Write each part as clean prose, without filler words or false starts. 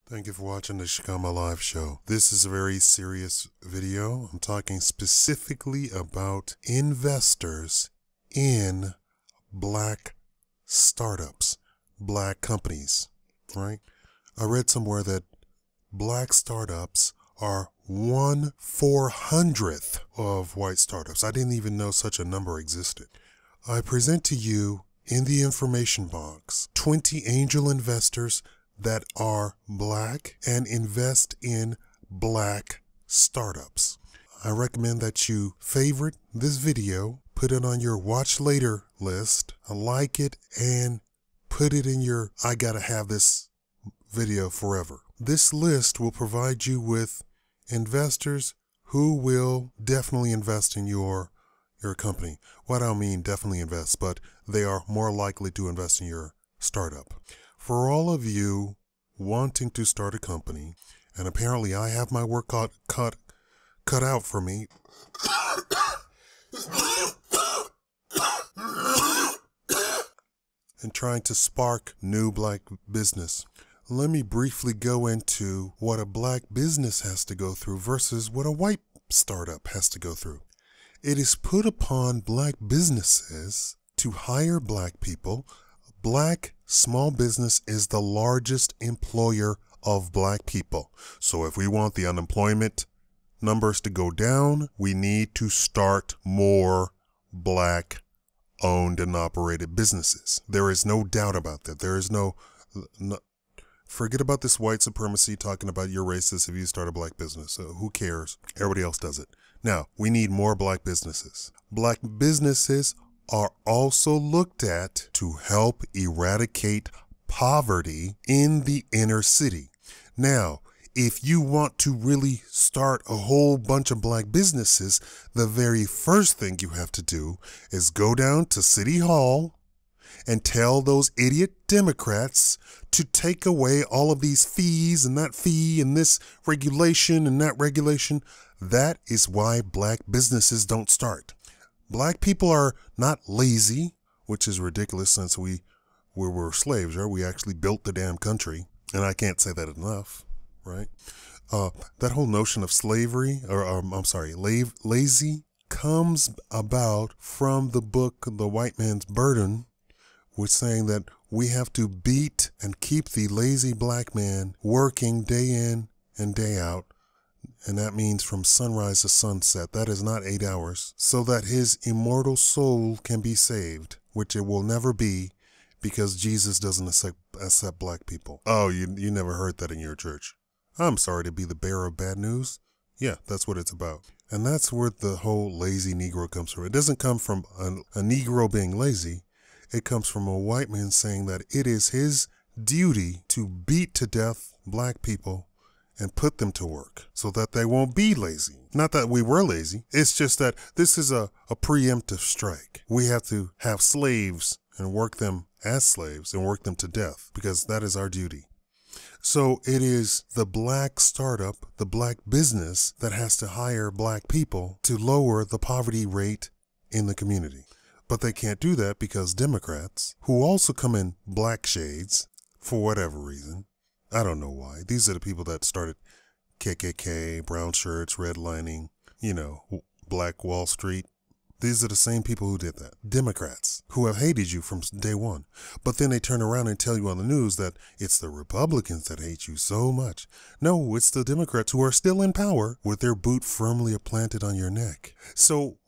Thank you for watching the Shikama Live Show. This is a very serious video. I'm talking specifically about investors in black startups, black companies, right? I read somewhere that black startups are 1/400th of white startups. I didn't even know such a number existed. I present to you in the information box 20 angel investors that are black and invest in black startups. I recommend that you favorite this video, put it on your watch later list, like it, and put it in your I gotta have this video forever. This list will provide you with investors who will definitely invest in your company. What I mean definitely invest, but they are more likely to invest in your startup. For all of you wanting to start a company, and apparently I have my work cut out for me. And trying to spark new black business. Let me briefly go into what a black business has to go through versus what a white startup has to go through. It is put upon black businesses to hire black people. Black small business is the largest employer of black people. So if we want the unemployment numbers to go down, we need to start more black owned and operated businesses. There is no doubt about that. There is no forget about this white supremacy talking about you're racist if you start a black business. Who cares? Everybody else does it. Now, we need more black businesses. Black businesses are also looked at to help eradicate poverty in the inner city. Now, if you want to really start a whole bunch of black businesses, the very first thing you have to do is go down to City Hall and tell those idiot Democrats to take away all of these fees and that fee and this regulation and that regulation. That is why black businesses don't start. Black people are not lazy, which is ridiculous since we were slaves, right? We actually built the damn country, and I can't say that enough, right? That whole notion of slavery, lazy, comes about from the book The White Man's Burden, which saying that we have to beat and keep the lazy black man working day in and day out. And that means from sunrise to sunset. That is not 8 hours. So that his immortal soul can be saved, which it will never be because Jesus doesn't accept black people. Oh, you never heard that in your church. I'm sorry to be the bearer of bad news. Yeah, that's what it's about. And that's where the whole lazy Negro comes from. It doesn't come from a Negro being lazy. It comes from a white man saying that it is his duty to beat to death black people and put them to work so that they won't be lazy. Not that we were lazy. It's just that this is a preemptive strike. We have to have slaves and work them as slaves and work them to death because that is our duty. So it is the black startup, the black business that has to hire black people to lower the poverty rate in the community. But they can't do that because Democrats, who also come in black shades for whatever reason, I don't know why. These are the people that started KKK, brown shirts, redlining, Black Wall Street. These are the same people who did that. Democrats who have hated you from day one. But then they turn around and tell you on the news that it's the Republicans that hate you so much. No, it's the Democrats who are still in power with their boot firmly planted on your neck. So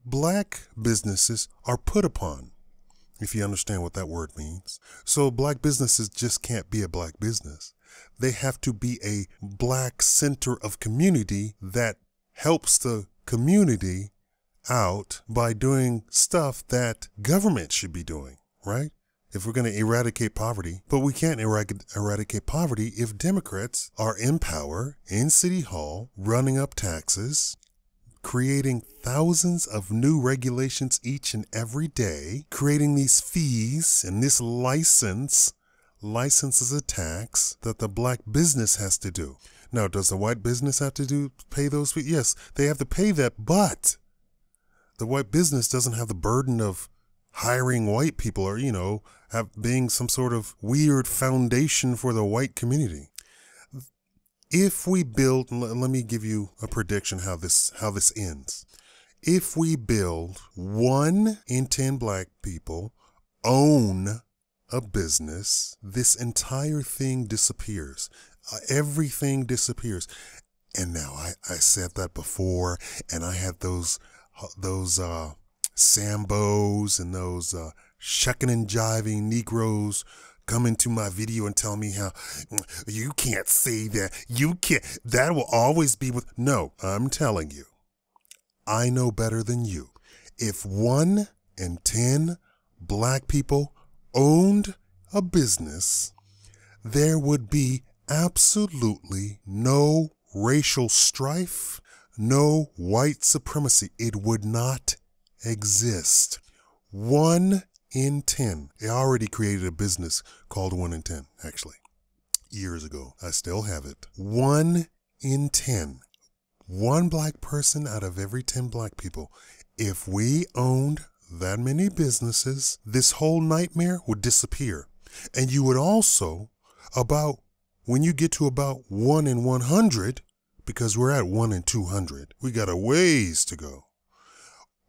black businesses are put upon, if you understand what that word means. So black businesses just can't be a black business. They have to be a black center of community that helps the community out by doing stuff that government should be doing, right? If we're going to eradicate poverty, but we can't eradicate poverty if Democrats are in power in City Hall, running up taxes, creating thousands of new regulations each and every day, creating these fees and this license is a tax that the black business has to do. Now, does the white business have to pay those fees? Yes, they have to pay that, but the white business doesn't have the burden of hiring white people or, being some sort of weird foundation for the white community. If we build, let me give you a prediction how this ends. If we build 1 in 10 black people own a business, this entire thing disappears. Everything disappears. And now I said that before, and I had those Sambos and those shucking and jiving Negroes come into my video and tell me how you can't say that. You can't. That will always be with. No, I'm telling you, I know better than you. If 1 in 10 black people owned a business, there would be absolutely no racial strife, no white supremacy. It would not exist. 1 in 10. I already created a business called 1 in 10, actually, years ago. I still have it. 1 in 10. 1 black person out of every 10 black people. If we owned that many businesses, this whole nightmare would disappear. And you would also, when you get to about 1 in 100, because we're at 1 in 200, we got a ways to go.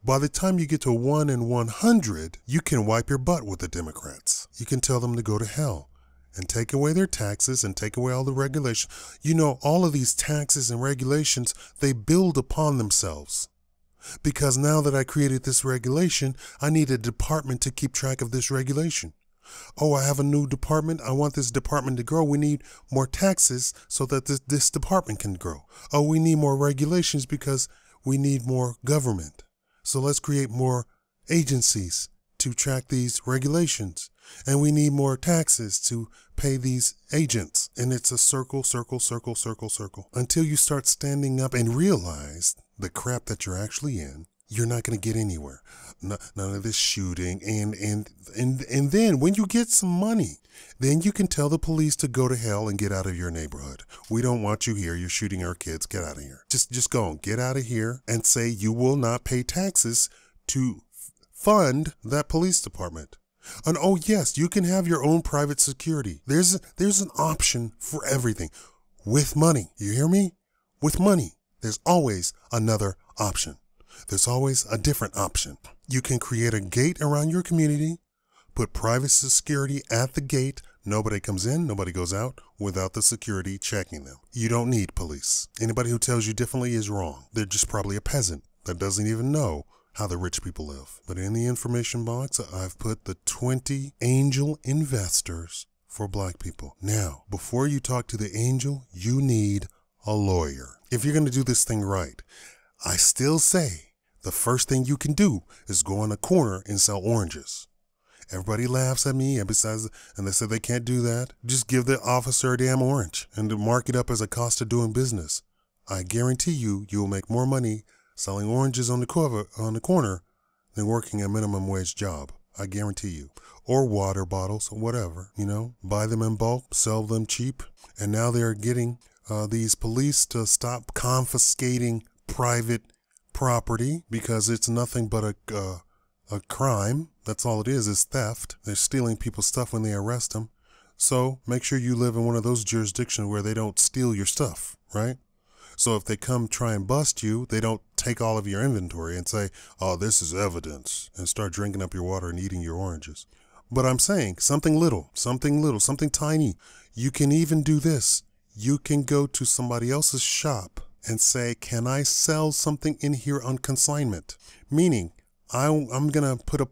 By the time you get to 1 in 100, you can wipe your butt with the Democrats. You can tell them to go to hell and take away their taxes and take away all the regulations. You know, all of these taxes and regulations, they build upon themselves. Because now that I created this regulation, I need a department to keep track of this regulation. Oh, I have a new department. I want this department to grow. We need more taxes so that this department can grow. Oh, we need more regulations because we need more government. So let's create more agencies to track these regulations. And we need more taxes to pay these agents. And it's a circle, circle, circle, circle, circle. Until you start standing up and realize the crap that you're actually in, you're not going to get anywhere. None of this shooting. And then when you get some money, then you can tell the police to go to hell and get out of your neighborhood. We don't want you here. You're shooting our kids. Get out of here. Just go on. Get out of here and say you will not pay taxes to fund that police department. And oh yes, you can have your own private security. There's an option for everything. With money. You hear me? With money. There's always another option. There's always a different option. You can create a gate around your community, put private security at the gate. Nobody comes in, nobody goes out without the security checking them. You don't need police. Anybody who tells you differently is wrong. They're just probably a peasant that doesn't even know how the rich people live. But in the information box, I've put the 20 angel investors for black people. Now, before you talk to the angel, you need a lawyer. If you're going to do this thing right, I still say the first thing you can do is go on a corner and sell oranges. Everybody laughs at me and they say they can't do that. Just give the officer a damn orange and mark it up as a cost of doing business. I guarantee you will make more money selling oranges on the corner than working a minimum wage job. I guarantee you. Or water bottles or whatever, buy them in bulk, sell them cheap. And now they're getting these police to stop confiscating private property because it's nothing but a crime. That's all it is theft. They're stealing people's stuff when they arrest them. So make sure you live in one of those jurisdictions where they don't steal your stuff, right? So if they come try and bust you, they don't take all of your inventory and say, oh, this is evidence, and start drinking up your water and eating your oranges. But I'm saying something little, something tiny. You can even do this. You can go to somebody else's shop and say, can I sell something in here on consignment? Meaning, I'm going to put a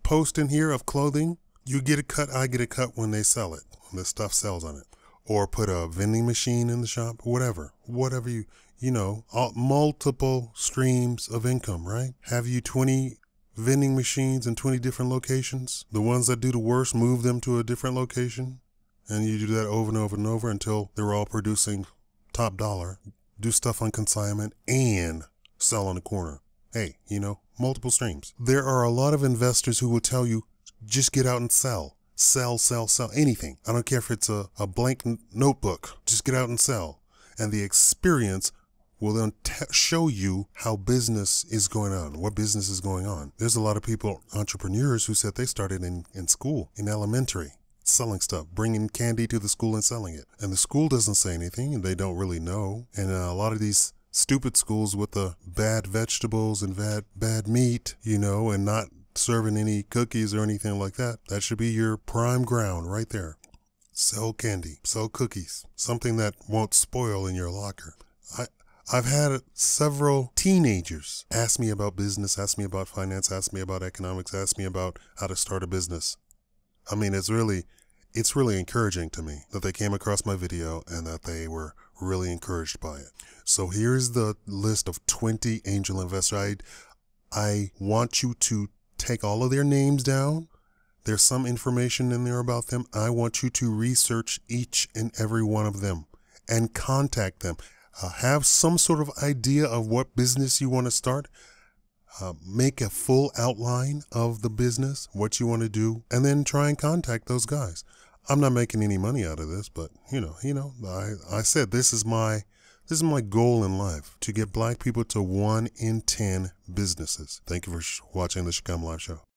post in here of clothing. You get a cut, I get a cut when they sell it, when the stuff sells on it. Or put a vending machine in the shop, whatever multiple streams of income, right? Have you 20 vending machines in 20 different locations? The ones that do the worst, move them to a different location. And you do that over and over and over until they're all producing top dollar. Do stuff on consignment and sell on the corner. Hey, multiple streams. There are a lot of investors who will tell you, just get out and sell. Sell anything. I don't care if it's a blank notebook. Just get out and sell. And the experience will then show you how business is going on, what business is going on. There's a lot of people, entrepreneurs, who said they started in school, in elementary. selling stuff, bringing candy to the school and selling it. And the school doesn't say anything, and they don't really know. And a lot of these stupid schools with the bad vegetables and bad meat, and not serving any cookies or anything like that, that should be your prime ground right there. Sell candy, sell cookies, something that won't spoil in your locker. I've had several teenagers ask me about business, ask me about finance, ask me about economics, ask me about how to start a business. I mean, it's really encouraging to me that they came across my video and that they were really encouraged by it. So here's the list of 20 angel investors. I want you to take all of their names down. There's some information in there about them. I want you to research each and every one of them and contact them. Have some sort of idea of what business you want to start. Make a full outline of the business, what you want to do, and then try and contact those guys. I'm not making any money out of this, but I said this is my goal in life, to get Black people to 1 in 10 businesses. Thank you for watching the Shakam Live Show.